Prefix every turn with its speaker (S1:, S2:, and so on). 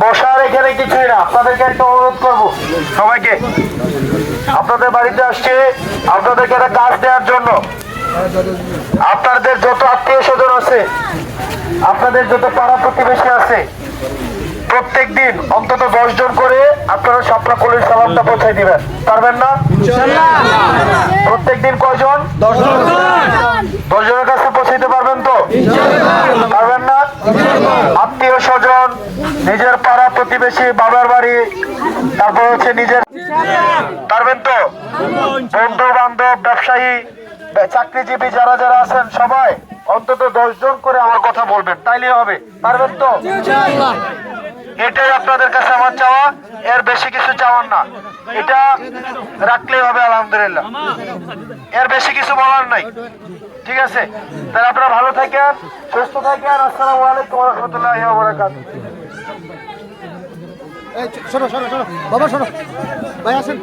S1: বসার এখানে কিছুই না, আপনাদেরকে একটা অনুরোধ করবো সবাইকে, আপনাদের বাড়িতে আসছে আপনাদেরকে একটা কাজ দেওয়ার জন্য। আপনাদের যত আত্মীয় স্বজন আছে, আপনাদের যত পাড়া প্রতিবেশী আছে, প্রত্যেক দিন অন্তত 10 জন করে আপনারা শাপলা কলির সালামটা পৌঁছাই দিবেন। পারবেন না? প্রত্যেক দিন কয়জন? 10 জনের কাছে পৌঁছাইতে পারবেন তো? পারবেন না? আত্মীয় স্বজন, নিজের পাড়া প্রতিবেশী, বাবার বাড়ি, তারপর হচ্ছে নিজের, পারবেন তো? বন্ধু বান্ধব, ব্যবসায়ী, চাকরিজীবী যারা যারা আছেন সবাই অন্তত 10 জন করে আমার কথা বলবেন, তাইলে হবে। পারবেন তো? এটাই আপনাদের কাছে আমার চাওয়া, এর বেশি কিছু চাওয়ার না। এটা রাখলেই হবে আলহামদুলিল্লাহ, এর বেশি কিছু বলার নাই। ঠিক আছে, তাহলে আপনারা ভালো থাকেন, সুস্থ থাকেন। আসসালামু আলাইকুম ওয়া রাহমাতুল্লাহি ওয়া বারাকাতুহু।
S2: শোনো শোনো শোনো বাবা, শোনো ভাই, আসেন।